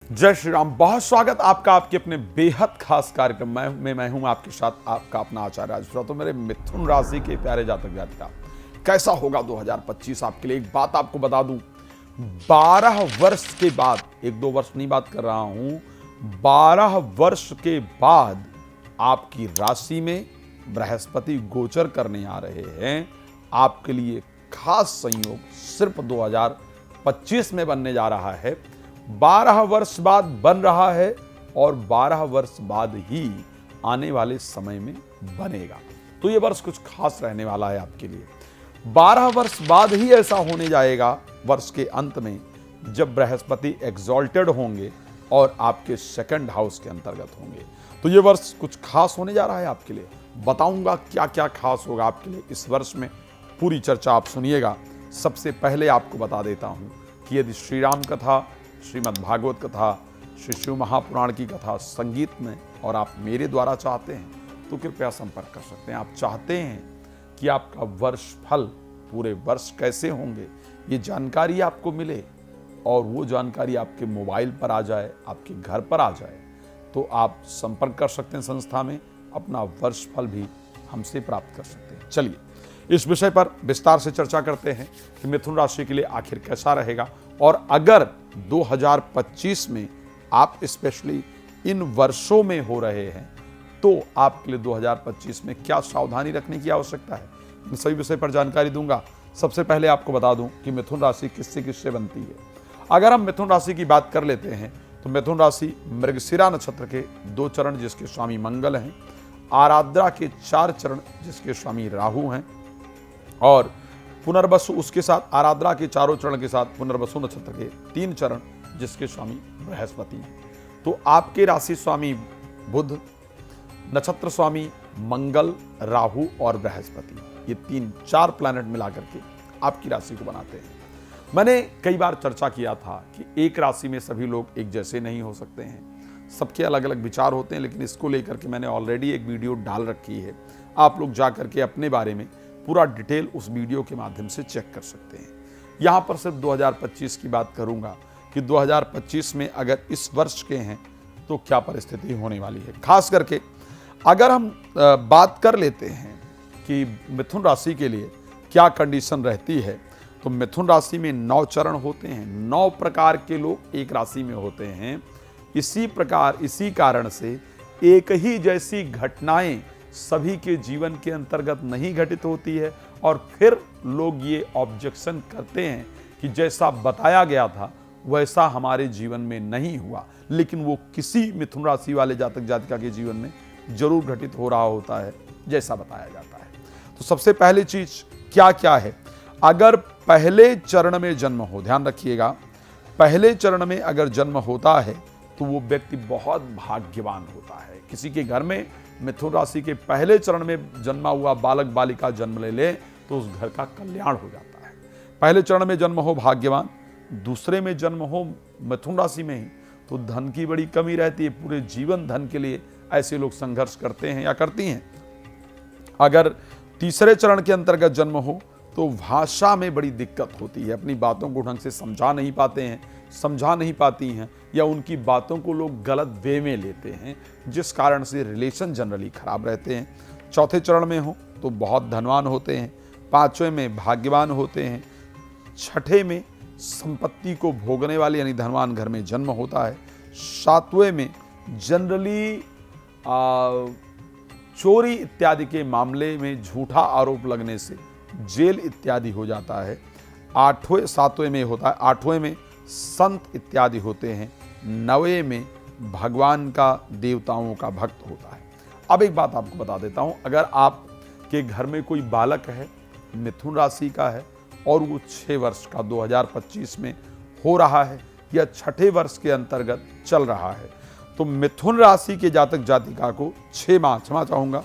जय श्री राम। बहुत स्वागत आपका आपके अपने बेहद खास कार्यक्रम में मैं हूं आपके साथ आपका अपना आचार्य राज। तो मेरे मिथुन राशि के प्यारे जातक जातिका, कैसा होगा 2025 आपके लिए। एक बात आपको बता दूं, 12 वर्ष के बाद, 1-2 वर्ष नहीं बात कर रहा हूं, 12 वर्ष के बाद आपकी राशि में बृहस्पति गोचर करने आ रहे हैं। आपके लिए खास संयोग सिर्फ 2025 में बनने जा रहा है। 12 वर्ष बाद बन रहा है और 12 वर्ष बाद ही आने वाले समय में बनेगा। तो ये वर्ष कुछ खास रहने वाला है आपके लिए। 12 वर्ष बाद ही ऐसा होने जाएगा वर्ष के अंत में, जब बृहस्पति एग्जॉल्टेड होंगे और आपके सेकंड हाउस के अंतर्गत होंगे। तो ये वर्ष कुछ खास होने जा रहा है आपके लिए। बताऊंगा क्या क्या खास होगा आपके लिए इस वर्ष में, पूरी चर्चा आप सुनिएगा। सबसे पहले आपको बता देता हूं कि यदि श्री राम कथा, श्रीमद् भागवत कथा, श्री शिव महापुराण की कथा संगीत में और आप मेरे द्वारा चाहते हैं तो कृपया संपर्क कर सकते हैं। आप चाहते हैं कि आपका वर्ष फल, पूरे वर्ष कैसे होंगे, ये जानकारी आपको मिले और वो जानकारी आपके मोबाइल पर आ जाए, आपके घर पर आ जाए, तो आप संपर्क कर सकते हैं संस्था में, अपना वर्ष फल भी हमसे प्राप्त कर सकते हैं। चलिए इस विषय पर विस्तार से चर्चा करते हैं कि मिथुन राशि के लिए आखिर कैसा रहेगा, और अगर 2025 में आप स्पेशली इन वर्षों में हो रहे हैं तो आपके लिए 2025 में क्या सावधानी रखने की आवश्यकता है, इन सभी विषय पर जानकारी दूंगा। सबसे पहले आपको बता दूं कि मिथुन राशि किससे किससे बनती है। अगर हम मिथुन राशि की बात कर लेते हैं तो मिथुन राशि मृगशिरा नक्षत्र के 2 चरण जिसके स्वामी मंगल हैं, आराद्रा के 4 चरण जिसके स्वामी राहु हैं, और पुनर्वसु उसके साथ, आराद्रा के 4 चरण के साथ पुनर्वसु नक्षत्र के 3 चरण जिसके स्वामी बृहस्पति हैं। तो आपके राशि स्वामी बुध, नक्षत्र स्वामी मंगल, राहु और बृहस्पति, ये 3-4 प्लैनेट मिलाकर के आपकी राशि को बनाते हैं। मैंने कई बार चर्चा किया था कि एक राशि में सभी लोग एक जैसे नहीं हो सकते हैं, सबके अलग अलग विचार होते हैं, लेकिन इसको लेकर के मैंने ऑलरेडी एक वीडियो डाल रखी है। आप लोग जाकर के अपने बारे में पूरा डिटेल उस वीडियो के माध्यम से चेक कर सकते हैं। यहाँ पर सिर्फ 2025 की बात करूँगा कि 2025 में अगर इस वर्ष के हैं तो क्या परिस्थिति होने वाली है। खास करके अगर हम बात कर लेते हैं कि मिथुन राशि के लिए क्या कंडीशन रहती है, तो मिथुन राशि में 9 चरण होते हैं। 9 प्रकार के लोग एक राशि में होते हैं। इसी प्रकार, इसी कारण से एक ही जैसी घटनाएं सभी के जीवन के अंतर्गत नहीं घटित होती है, और फिर लोग ये ऑब्जेक्शन करते हैं कि जैसा बताया गया था वैसा हमारे जीवन में नहीं हुआ, लेकिन वो किसी मिथुन राशि वाले जातक जातिका के जीवन में जरूर घटित हो रहा होता है जैसा बताया जाता है। तो सबसे पहली चीज क्या क्या है, अगर पहले चरण में जन्म हो, ध्यान रखिएगा, पहले चरण में अगर जन्म होता है तो वो व्यक्ति बहुत भाग्यवान होता है। किसी के घर में मिथुन राशि के पहले चरण में जन्मा हुआ बालक बालिका जन्म ले तो उस घर का कल्याण हो जाता है। पहले चरण में जन्म हो भाग्यवान, दूसरे में जन्म हो मिथुन राशि में ही तो धन की बड़ी कमी रहती है। पूरे जीवन धन के लिए ऐसे लोग संघर्ष करते हैं या करती हैं। अगर तीसरे चरण के अंतर्गत जन्म हो तो भाषा में बड़ी दिक्कत होती है, अपनी बातों को ढंग से समझा नहीं पाते हैं, समझा नहीं पाती हैं, या उनकी बातों को लोग गलत वे में लेते हैं, जिस कारण से रिलेशन जनरली खराब रहते हैं। चौथे चरण में हो तो बहुत धनवान होते हैं, 5वें में भाग्यवान होते हैं, 6ठे में संपत्ति को भोगने वाले यानी धनवान घर में जन्म होता है, 7वें में जनरली चोरी इत्यादि के मामले में झूठा आरोप लगने से जेल इत्यादि हो जाता है, 7वें में होता है, 8वें में संत इत्यादि होते हैं, 9वें में भगवान का, देवताओं का भक्त होता है। अब एक बात आपको बता देता हूं, अगर आपके घर में कोई बालक है, मिथुन राशि का है और वो 6 वर्ष का 2025 में हो रहा है या 6ठे वर्ष के अंतर्गत चल रहा है, तो मिथुन राशि के जातक जातिका को 6 माह, क्षमा चाहूँगा,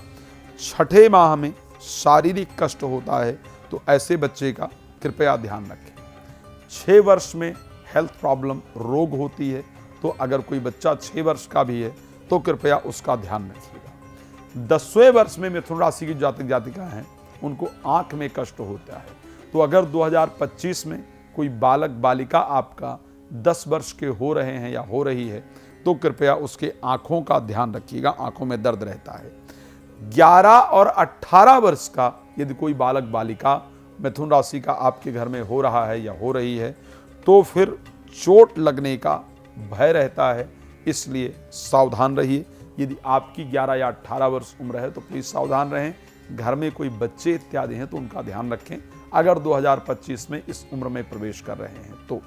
6ठे माह में शारीरिक कष्ट होता है, तो ऐसे बच्चे का कृपया ध्यान रखें। 6 वर्ष में हेल्थ प्रॉब्लम, रोग होती है, तो अगर कोई बच्चा 6 वर्ष का भी है तो कृपया उसका ध्यान रखिएगा। 10वें वर्ष में मिथुन राशि की जातक जातिका हैं, उनको आंख में कष्ट होता है, तो अगर 2025 में कोई बालक बालिका आपका 10 वर्ष के हो रहे हैं या हो रही है तो कृपया उसके आंखों का ध्यान रखिएगा, आंखों में दर्द रहता है। 11 और 18 वर्ष का यदि कोई बालक बालिका मिथुन राशि का आपके घर में हो रहा है या हो रही है तो फिर चोट लगने का भय रहता है, इसलिए सावधान रहिए। यदि आपकी 11 या 18 वर्ष उम्र है तो प्लीज सावधान रहें। घर में कोई बच्चे इत्यादि हैं तो उनका ध्यान रखें अगर 2025 में इस उम्र में प्रवेश कर रहे हैं तो।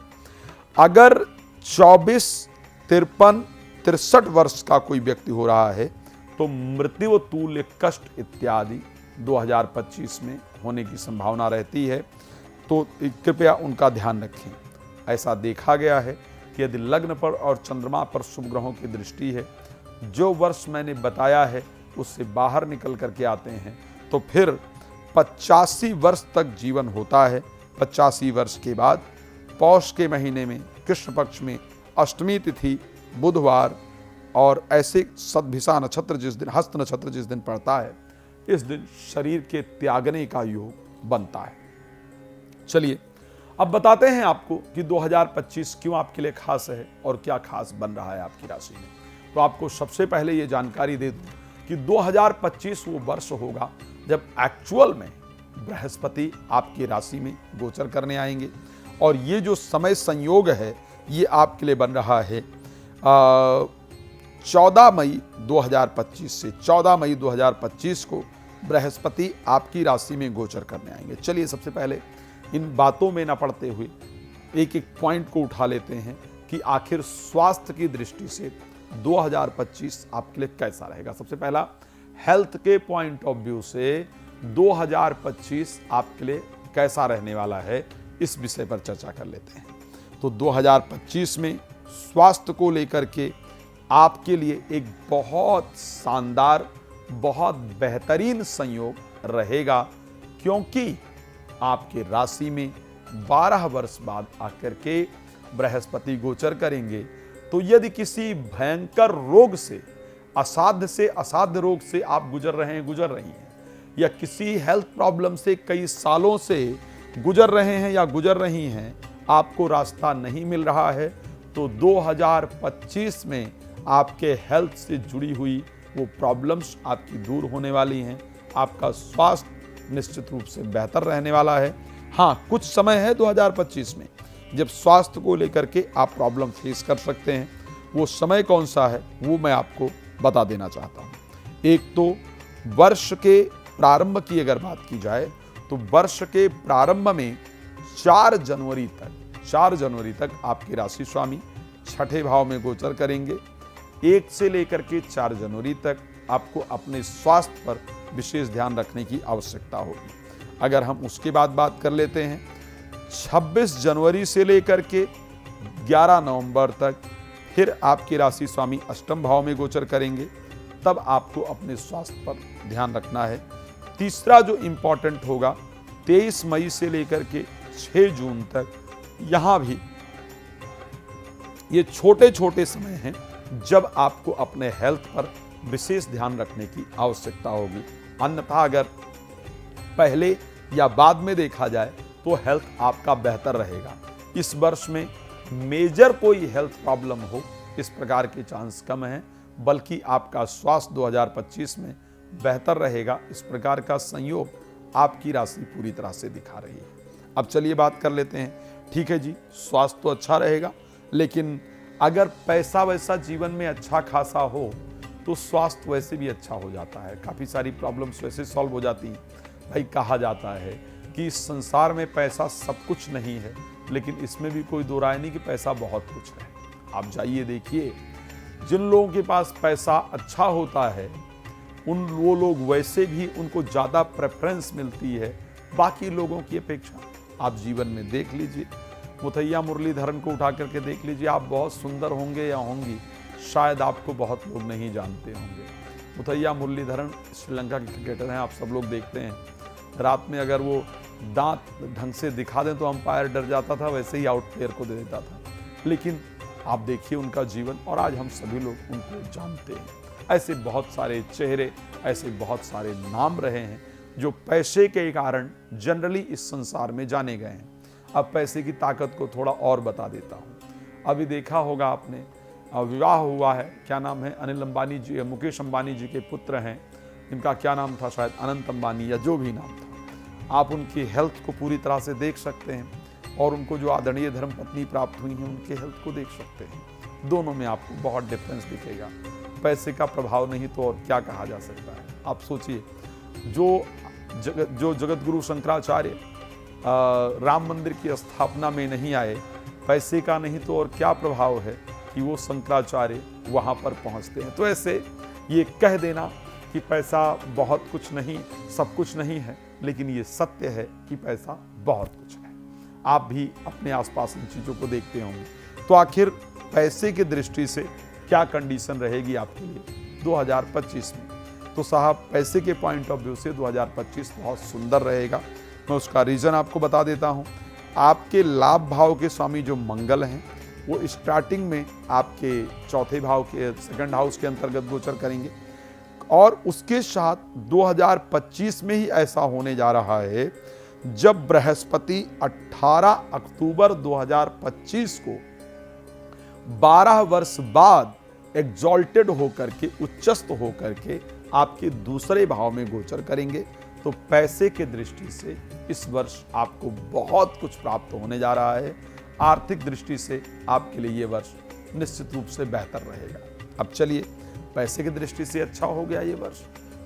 अगर 24, 53, 63 वर्ष का कोई व्यक्ति हो रहा है तो मृत्यु तुल्य कष्ट इत्यादि 2025 में होने की संभावना रहती है, तो कृपया उनका ध्यान रखें। ऐसा देखा गया है कि यदि लग्न पर और चंद्रमा पर शुभ ग्रहों की दृष्टि है, जो वर्ष मैंने बताया है उससे बाहर निकल करके आते हैं तो फिर 85 वर्ष तक जीवन होता है। 85 वर्ष के बाद पौष के महीने में कृष्ण पक्ष में अष्टमी तिथि बुधवार और ऐसे सद्भिषा नक्षत्र जिस दिन, हस्त नक्षत्र जिस दिन पड़ता है, इस दिन शरीर के त्यागने का योग बनता है। चलिए अब बताते हैं आपको कि 2025 क्यों आपके लिए खास है और क्या खास बन रहा है आपकी राशि में। तो आपको सबसे पहले ये जानकारी दे दूं कि 2025 वो वर्ष होगा जब एक्चुअल में बृहस्पति आपकी राशि में गोचर करने आएंगे, और ये जो समय संयोग है ये आपके लिए बन रहा है 14 मई 2025 से। 14 मई 2025 को बृहस्पति आपकी राशि में गोचर करने आएंगे। चलिए सबसे पहले इन बातों में न पड़ते हुए एक एक पॉइंट को उठा लेते हैं कि आखिर स्वास्थ्य की दृष्टि से 2025 आपके लिए कैसा रहेगा। सबसे पहला हेल्थ के पॉइंट ऑफ व्यू से 2025 आपके लिए कैसा रहने वाला है, इस विषय पर चर्चा कर लेते हैं। तो 2025 में स्वास्थ्य को लेकर के आपके लिए एक बहुत शानदार, बहुत बेहतरीन संयोग रहेगा, क्योंकि आपके राशि में 12 वर्ष बाद आकर के बृहस्पति गोचर करेंगे। तो यदि किसी भयंकर रोग से असाध्य रोग से आप गुजर रही हैं, या किसी हेल्थ प्रॉब्लम से कई सालों से गुजर रहे हैं या गुजर रही हैं, आपको रास्ता नहीं मिल रहा है, तो 2025 में आपके हेल्थ से जुड़ी हुई वो प्रॉब्लम्स आपकी दूर होने वाली हैं। आपका स्वास्थ्य निश्चित रूप से बेहतर रहने वाला है। हाँ, कुछ समय है 2025 में जब स्वास्थ्य को लेकर के आप प्रॉब्लम फेस कर सकते हैं। वो समय कौन सा है वो मैं आपको बता देना चाहता हूँ। एक तो वर्ष के प्रारंभ की अगर बात की जाए तो वर्ष के प्रारंभ में 4 जनवरी तक आपके राशि स्वामी छठे भाव में गोचर करेंगे। 1 से लेकर के 4 जनवरी तक आपको अपने स्वास्थ्य पर विशेष ध्यान रखने की आवश्यकता होगी। अगर हम उसके बाद बात कर लेते हैं 26 जनवरी से लेकर के 11 नवंबर तक फिर आपके राशि स्वामी अष्टम भाव में गोचर करेंगे, तब आपको अपने स्वास्थ्य पर ध्यान रखना है। तीसरा जो इंपॉर्टेंट होगा 23 मई से लेकर के 6 जून तक, यहां भी ये छोटे छोटे समय हैं जब आपको अपने हेल्थ पर विशेष ध्यान रखने की आवश्यकता होगी। अन्यथा अगर पहले या बाद में देखा जाए तो हेल्थ आपका बेहतर रहेगा। इस वर्ष में मेजर कोई हेल्थ प्रॉब्लम हो इस प्रकार के चांस कम हैं, बल्कि आपका स्वास्थ्य 2025 में बेहतर रहेगा। इस प्रकार का संयोग आपकी राशि पूरी तरह से दिखा रही है। अब चलिए बात कर लेते हैं। ठीक है जी, स्वास्थ्य तो अच्छा रहेगा, लेकिन अगर पैसा वैसा जीवन में अच्छा खासा हो तो स्वास्थ्य वैसे भी अच्छा हो जाता है। काफ़ी सारी प्रॉब्लम्स वैसे सॉल्व हो जाती हैं। भाई कहा जाता है कि इस संसार में पैसा सब कुछ नहीं है, लेकिन इसमें भी कोई दो राय नहीं कि पैसा बहुत कुछ है। आप जाइए देखिए, जिन लोगों के पास पैसा अच्छा होता है वो लोग वैसे भी उनको ज़्यादा प्रेफरेंस मिलती है बाकी लोगों की अपेक्षा। आप जीवन में देख लीजिए, मुथैया मुरलीधरन को उठा करके देख लीजिए। आप बहुत सुंदर होंगे या होंगी, शायद आपको बहुत लोग नहीं जानते होंगे। मुथैया मुरलीधरन श्रीलंका के क्रिकेटर हैं, आप सब लोग देखते हैं। रात में अगर वो दांत ढंग से दिखा दें तो अंपायर डर जाता था, वैसे ही आउट प्लेयर को दे देता था। लेकिन आप देखिए उनका जीवन, और आज हम सभी लोग उनको जानते हैं। ऐसे बहुत सारे चेहरे, ऐसे बहुत सारे नाम रहे हैं जो पैसे के कारण जनरली इस संसार में जाने गए हैं। अब पैसे की ताकत को थोड़ा और बता देता हूँ। अभी देखा होगा आपने, विवाह हुआ है, क्या नाम है, अनिल अंबानी जी, मुकेश अंबानी जी के पुत्र हैं, इनका क्या नाम था, शायद अनंत अंबानी या जो भी नाम था। आप उनकी हेल्थ को पूरी तरह से देख सकते हैं और उनको जो आदरणीय धर्मपत्नी प्राप्त हुई हैं उनके हेल्थ को देख सकते हैं। दोनों में आपको बहुत डिफरेंस दिखेगा। पैसे का प्रभाव नहीं तो और क्या कहा जा सकता है। आप सोचिए, जो जगत गुरु शंकराचार्य राम मंदिर की स्थापना में नहीं आए, पैसे का नहीं तो और क्या प्रभाव है कि वो शंकराचार्य वहाँ पर पहुँचते हैं। तो ऐसे ये कह देना कि पैसा बहुत कुछ नहीं, सब कुछ नहीं है, लेकिन ये सत्य है कि पैसा बहुत कुछ है। आप भी अपने आसपास इन चीज़ों को देखते होंगे। तो आखिर पैसे की दृष्टि से क्या कंडीशन रहेगी आपके लिए 2025 में? तो साहब, पैसे के पॉइंट ऑफ व्यू से 2025 बहुत सुंदर रहेगा। मैं उसका रीज़न आपको बता देता हूँ। आपके लाभ भाव के स्वामी जो मंगल हैं, वो स्टार्टिंग में आपके चौथे भाव के सेकंड हाउस के अंतर्गत गोचर करेंगे और उसके साथ 2025 में ही ऐसा होने जा रहा है जब बृहस्पति 18 अक्टूबर 2025 को 12 वर्ष बाद एग्जॉल्टेड होकर के, उच्चस्थ होकर के आपके दूसरे भाव में गोचर करेंगे। तो पैसे के दृष्टि से इस वर्ष आपको बहुत कुछ प्राप्त होने जा रहा है। आर्थिक दृष्टि से आपके लिए ये वर्ष निश्चित रूप से बेहतर रहेगा। अब चलिए, पैसे की दृष्टि से अच्छा हो गया ये वर्ष।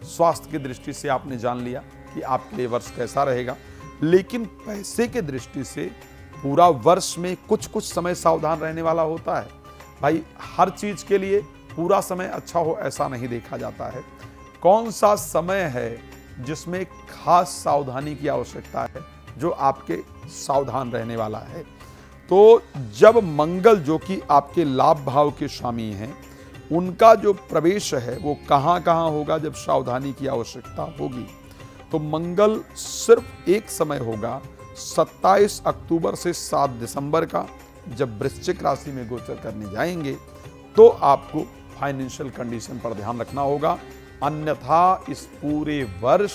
स्वास्थ्य की दृष्टि से आपने जान लिया कि आपके लिए वर्ष कैसा रहेगा, लेकिन पैसे की दृष्टि से पूरा वर्ष में कुछ कुछ समय सावधान रहने वाला होता है। भाई, हर चीज के लिए पूरा समय अच्छा हो ऐसा नहीं देखा जाता है। कौन सा समय है जिसमें खास सावधानी की आवश्यकता है, जो आपके सावधान रहने वाला है? तो जब मंगल, जो कि आपके लाभ भाव के स्वामी हैं, उनका जो प्रवेश है वो कहाँ कहाँ होगा जब सावधानी की आवश्यकता होगी? तो मंगल सिर्फ एक समय होगा 27 अक्टूबर से 7 दिसंबर का, जब वृश्चिक राशि में गोचर करने जाएंगे तो आपको फाइनेंशियल कंडीशन पर ध्यान रखना होगा। अन्यथा इस पूरे वर्ष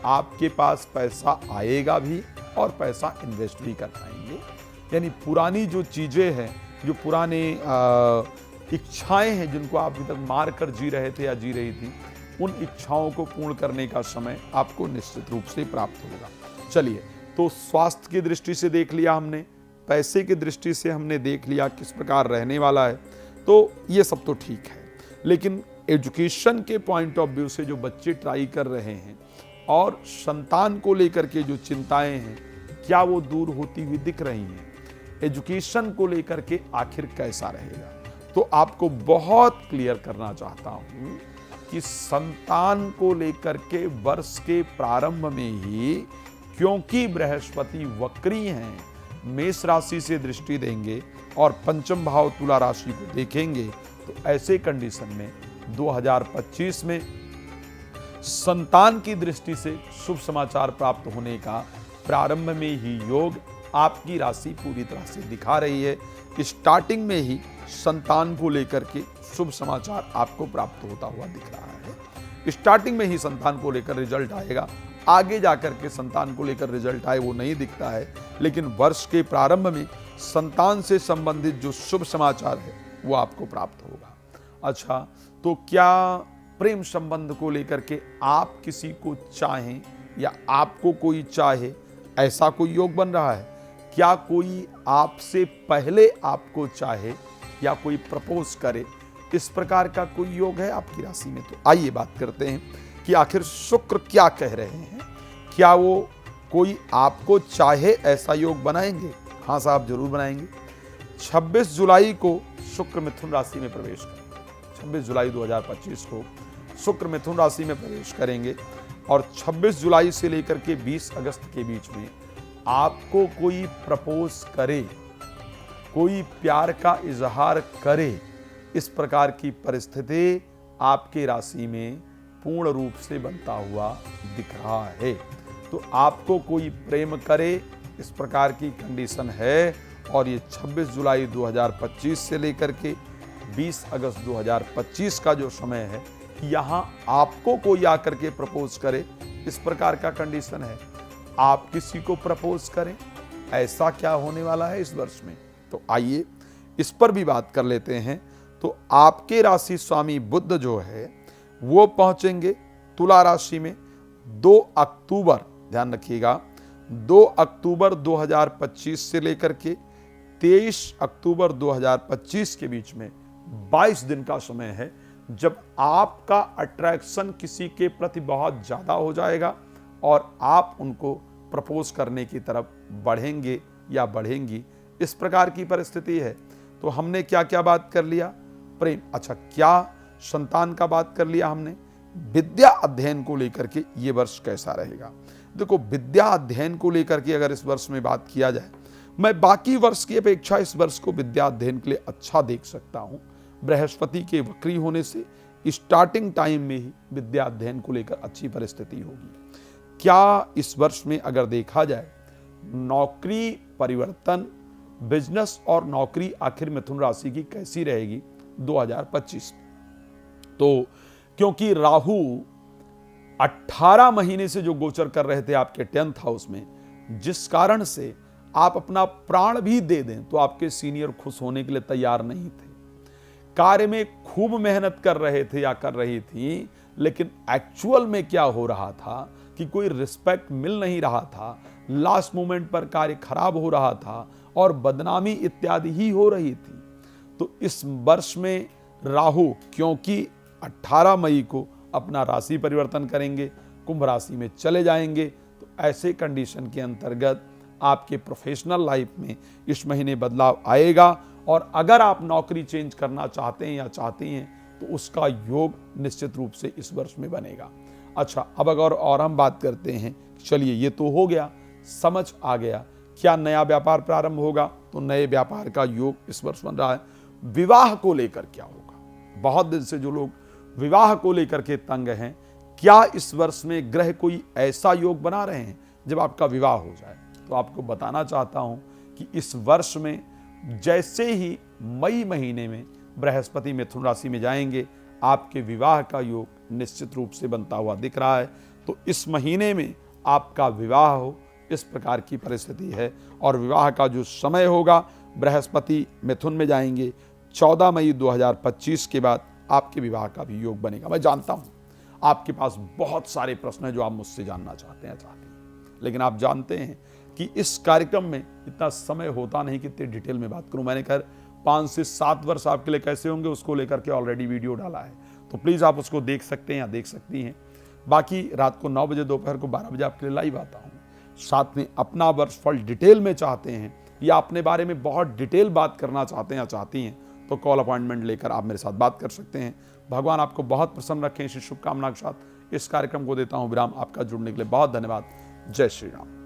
आपके पास पैसा आएगा भी और पैसा इन्वेस्ट भी कर पाएंगे। यानी पुरानी जो चीज़ें हैं, जो पुराने इच्छाएं हैं जिनको आप अभी तक मार कर जी रहे थे या जी रही थी, उन इच्छाओं को पूर्ण करने का समय आपको निश्चित रूप से प्राप्त होगा। चलिए, तो स्वास्थ्य की दृष्टि से देख लिया हमने, पैसे की दृष्टि से हमने देख लिया किस प्रकार रहने वाला है, तो ये सब तो ठीक है। लेकिन एजुकेशन के पॉइंट ऑफ व्यू से जो बच्चे ट्राई कर रहे हैं और संतान को लेकर के जो चिंताएं हैं, क्या वो दूर होती हुई दिख रही हैं? एजुकेशन को लेकर के आखिर कैसा रहेगा? तो आपको बहुत क्लियर करना चाहता हूं कि संतान को लेकर के वर्ष के प्रारंभ में ही, क्योंकि बृहस्पति वक्री हैं, मेष राशि से दृष्टि देंगे और पंचम भाव तुला राशि को देखेंगे, तो ऐसे कंडीशन में 2025 में संतान की दृष्टि से शुभ समाचार प्राप्त होने का प्रारंभ में ही योग आपकी राशि पूरी तरह से दिखा रही है। स्टार्टिंग में ही संतान को लेकर के शुभ समाचार आपको प्राप्त होता हुआ दिख रहा है। स्टार्टिंग में ही संतान को लेकर रिजल्ट आएगा, आगे जाकर के संतान को लेकर रिजल्ट आए वो नहीं दिखता है, लेकिन वर्ष के प्रारंभ में संतान से संबंधित जो शुभ समाचार है वो आपको प्राप्त होगा। अच्छा, तो क्या प्रेम संबंध को लेकर के आप किसी को चाहें या आपको कोई चाहे, ऐसा कोई योग बन रहा है? क्या कोई आपसे पहले आपको चाहे या कोई प्रपोज करे, इस प्रकार का कोई योग है आपकी राशि में? तो आइए बात करते हैं कि आखिर शुक्र क्या कह रहे हैं। क्या वो कोई आपको चाहे ऐसा योग बनाएंगे? हाँ साहब, जरूर बनाएंगे। 26 जुलाई को शुक्र मिथुन राशि में प्रवेश करेंगे। 26 जुलाई 2025 को शुक्र मिथुन राशि में प्रवेश करेंगे और 26 जुलाई से लेकर के 20 अगस्त के बीच में आपको कोई प्रपोज करे, कोई प्यार का इजहार करे, इस प्रकार की परिस्थिति आपके राशि में पूर्ण रूप से बनता हुआ दिख रहा है। तो आपको कोई प्रेम करे, इस प्रकार की कंडीशन है। और ये 26 जुलाई 2025 से लेकर के 20 अगस्त 2025 का जो समय है, यहाँ आपको कोई आकर के प्रपोज करे, इस प्रकार का कंडीशन है। आप किसी को प्रपोज करें, ऐसा क्या होने वाला है इस वर्ष में? तो आइए इस पर भी बात कर लेते हैं। तो आपके राशि स्वामी बुध जो है वो पहुंचेंगे तुला राशि में 2 अक्टूबर, ध्यान रखिएगा, 2 अक्टूबर 2025 से लेकर के 23 अक्टूबर 2025 के बीच में 22 दिन का समय है, जब आपका अट्रैक्शन किसी के प्रति बहुत ज़्यादा हो जाएगा और आप उनको प्रपोज करने की तरफ बढ़ेंगे या बढ़ेंगी, इस प्रकार की परिस्थिति है। तो हमने क्या क्या बात कर लिया? प्रेम, अच्छा क्या संतान का बात कर लिया हमने। विद्या अध्ययन को लेकर के ये वर्ष कैसा रहेगा? देखो, विद्या अध्ययन को लेकर के अगर इस वर्ष में बात किया जाए, मैं बाकी वर्ष की अपेक्षा इस वर्ष को विद्या अध्ययन के लिए अच्छा देख सकता हूं। बृहस्पति के वक्री होने से स्टार्टिंग टाइम में ही विद्या अध्ययन को लेकर अच्छी परिस्थिति होगी। क्या इस वर्ष में अगर देखा जाए नौकरी परिवर्तन, बिजनेस और नौकरी आखिर मिथुन राशि की कैसी रहेगी 2025? तो क्योंकि राहु 18 महीने से जो गोचर कर रहे थे आपके 10th हाउस में, जिस कारण से आप अपना प्राण भी दे दें तो आपके सीनियर खुश होने के लिए तैयार नहीं थे। कार्य में खूब मेहनत कर रहे थे या कर रही थी, लेकिन एक्चुअल में क्या हो रहा था कि कोई रिस्पेक्ट मिल नहीं रहा था, लास्ट मोमेंट पर कार्य खराब हो रहा था और बदनामी इत्यादि ही हो रही थी। तो इस वर्ष में राहु क्योंकि 18 मई को अपना राशि परिवर्तन करेंगे, कुंभ राशि में चले जाएंगे, तो ऐसे कंडीशन के अंतर्गत आपके प्रोफेशनल लाइफ में इस महीने बदलाव आएगा। और अगर आप नौकरी चेंज करना चाहते हैं या चाहती हैं तो उसका योग निश्चित रूप से इस वर्ष में बनेगा। अच्छा, अब अगर और हम बात करते हैं, चलिए ये तो हो गया, समझ आ गया क्या नया व्यापार प्रारंभ होगा, तो नए व्यापार का योग इस वर्ष बन रहा है। विवाह को लेकर क्या होगा? बहुत दिन से जो लोग विवाह को लेकर के तंग हैं, क्या इस वर्ष में ग्रह कोई ऐसा योग बना रहे हैं जब आपका विवाह हो जाए? तो आपको बताना चाहता हूं कि इस वर्ष में जैसे ही मई महीने में बृहस्पति मिथुन राशि में जाएंगे, आपके विवाह का योग निश्चित रूप से बनता हुआ दिख रहा है। तो इस महीने में आपका विवाह हो, इस प्रकार की परिस्थिति है। और विवाह का जो समय होगा, बृहस्पति मिथुन में जाएंगे 14 मई 2025 के बाद आपके विवाह का भी योग बनेगा। मैं जानता हूं आपके पास बहुत सारे प्रश्न हैं जो आप मुझसे जानना चाहते हैं, लेकिन आप जानते हैं कि इस कार्यक्रम में इतना समय होता नहीं कि इतने डिटेल में बात करूं। मैंने कहा 5 से 7 वर्ष आपके लिए कैसे होंगे उसको लेकर के ऑलरेडी वीडियो डाला है, तो प्लीज़ आप उसको देख सकते हैं या देख सकती हैं। बाकी रात को 9 बजे, दोपहर को 12 बजे आपके लिए लाइव आता हूँ। साथ में अपना वर्षफल डिटेल में चाहते हैं या अपने बारे में बहुत डिटेल बात करना चाहते हैं या चाहती हैं, तो कॉल अपॉइंटमेंट लेकर आप मेरे साथ बात कर सकते हैं। भगवान आपको बहुत प्रसन्न रखें, इसी शुभकामना के साथ इस कार्यक्रम को देता हूँ विराम। आपका जुड़ने के लिए बहुत धन्यवाद। जय श्री राम।